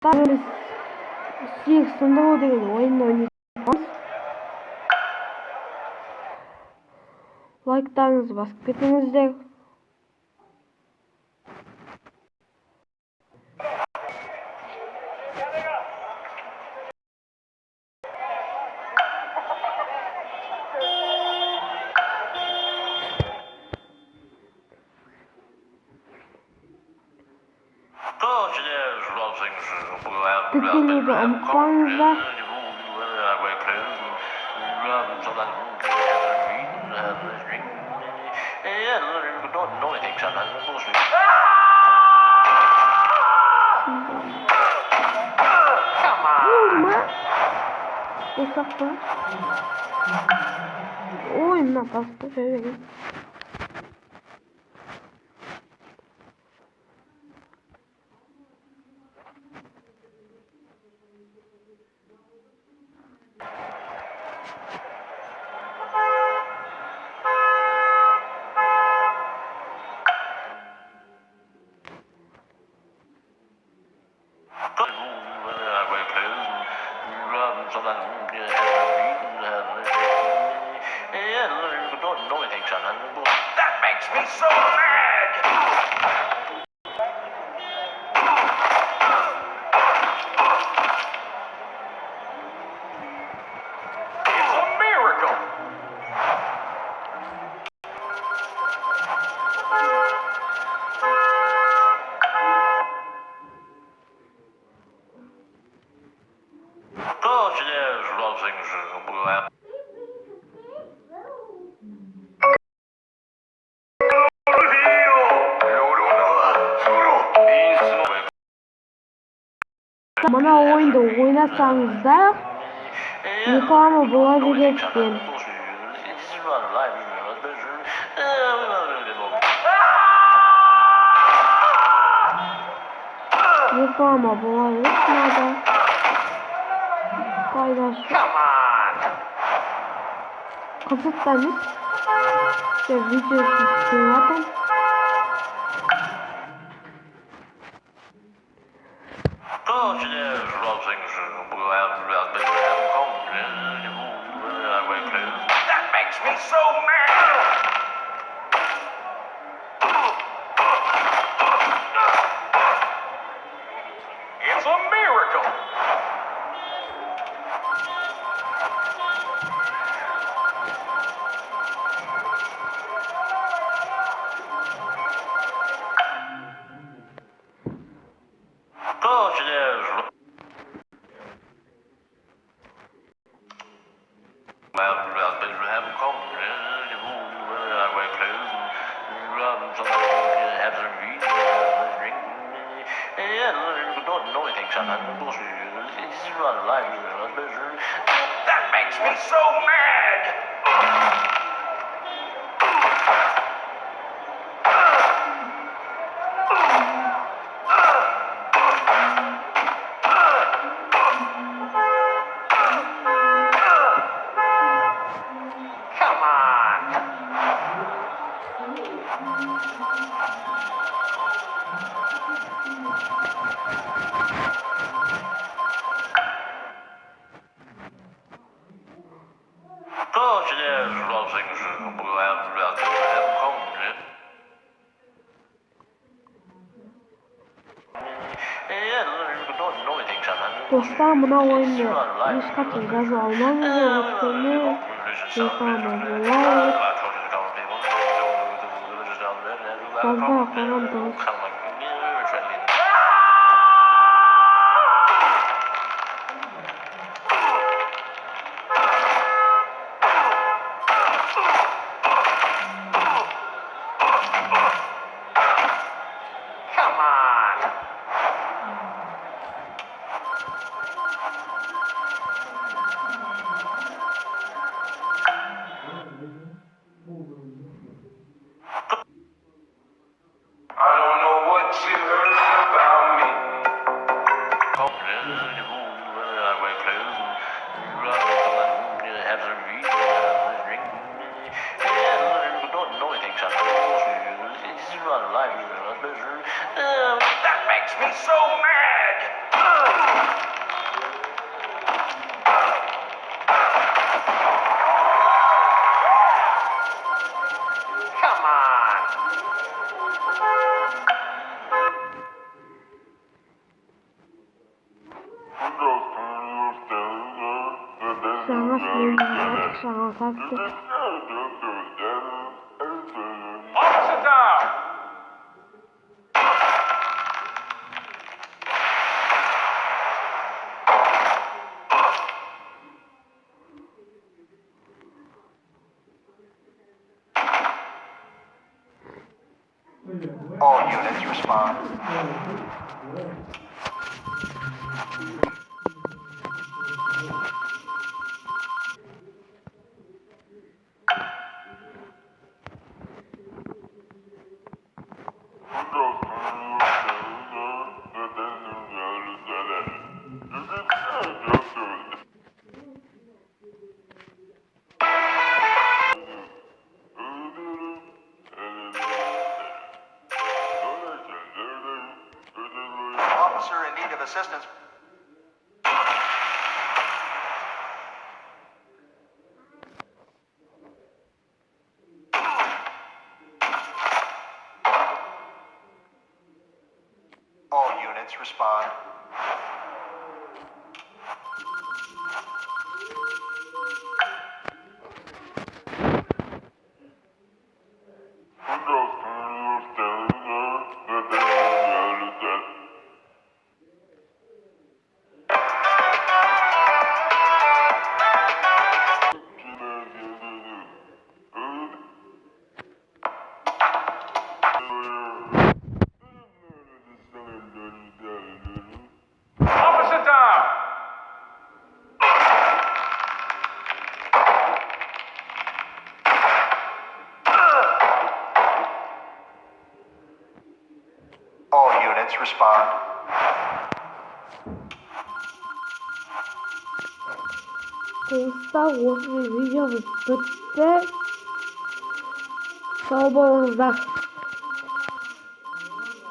böyle CX'ında o değil oyun oynayacağız. Like'larınızı basıp hepinizde tıklayıp unutmayınızlar. Uzakta. Oyundan bastı şöyle. That makes me so mad! It's a miracle! Bana oyunda oynasanız da yıkama bulabilirsin. Yıkama bulabilirsin da paylaş. Kısıtlanır. İşte videosu zaten. That makes me so mad! It's a miracle! That makes me so mad! Come on! Dostlar buna oynuyor. Üst katın gazı almanızı unutmayın. Yıkama bulabilir. Fazla karanlık. Come on! I don't know what you heard about me. That makes me so mad! Strzał taktyk. Officer down! All units respond. Officer in need of assistance. All units respond. Officer down! All units respond. Zostało wideo wypyte. Co obowiązek.